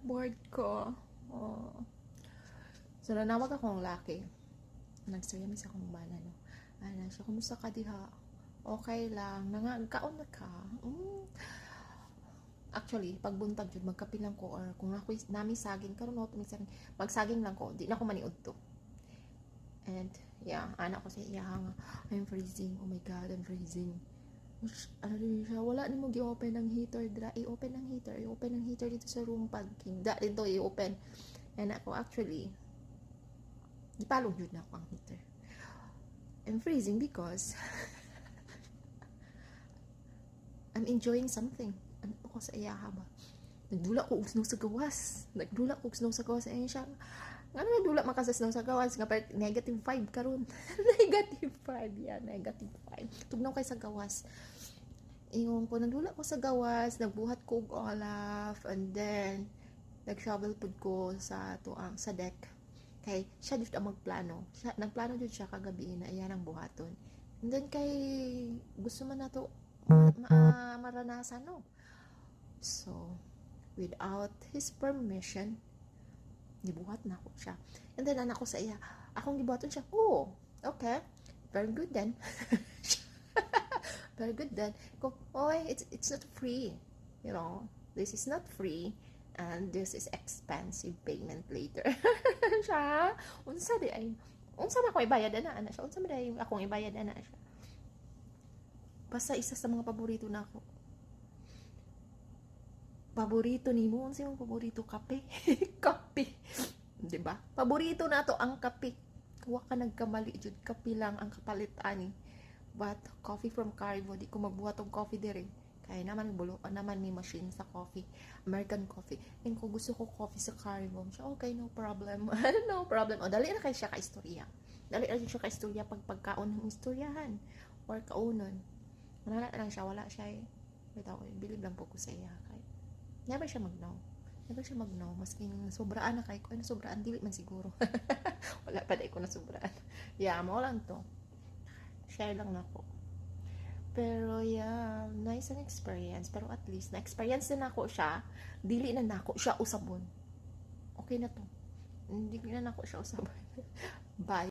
board ko. Oh. So, nanawag akong laki. Nagsaya mi sa akong bana, no? Ano siya, kumusta ka diha? Okay lang. Nangagkaon na ka? Actually, pagbuntag jud magkapilang ko or kung ako nami saging karon no tumisaging magsaging lang ko di na ko maniud to. And yeah, anak ko sa iya nga I'm freezing. Oh my god, I'm freezing. Ano rin siya, wala ni mo gi-open ang heater dra. I-open ang heater. I-open ang heater dito sa room pag higda dito i-open. And ako actually ipalong jud na ako ang heater. I'm freezing because I'm enjoying something. Ano ko sa iya ba? Nagdula ko usno sa gawas. Nagdula ko usno sa gawas. Ayun siya. Nga nagdula makasasnaw sa gawas. Nga part negative 5 karon. Negative 5. Yeah, negative 5. Tugnaw kay sa gawas. Ingon ko, nagdula ko sa gawas. Nagbuhat ko og olaf. And then, nag-shovel pud ko sa tuang sa deck. Kay, siya dito ang magplano. Nagplano dito siya kagabi na iyan ang buhaton. And then, kay, gusto man na to maranasan, no? So, without his permission, gibuhat na ako siya. And then, anak ko sa iya, akong gibuhaton siya, oh, okay, very good then. Very good then. Ko, oy, it's not free. You know, this is not free. And this is expensive payment later. Siya, unsa di ay, unsa man ako ibayad ana siya, unsa man ay akong ibayad ana siya. Basta isa sa mga paborito na ako. Paborito nimo, unsa imong paborito? Kape. Kape. 'Di ba? Paborito na to ang kape. Wa ka nagkamali jud, kape lang ang kapalit ani. But coffee from Carbo, di ko magbuhat og coffee dire. Kaya naman bulo naman may machine sa coffee, American coffee. And kung gusto ko coffee sa Carbo, siya okay, no problem. No problem. O dali na kay siya ka istorya. Dali na siya ka istorya pag pagkaon ng istoryahan or kaunon. Wala lang siya, wala siya. Bitaw ko, bilib lang po ko sa iya. Never siya mag-no. Never siya mag-no. Masking sobraan na kay ko. Ano sobraan? Dili man siguro. Wala pa dahil ko na sobraan. Yeah, mo lang to. Share lang na ako. Pero yeah, nice ang experience. Pero at least, na-experience na ako siya. Dili na nako siya usabon. Okay na to. Hindi na nako siya usabon. Bye.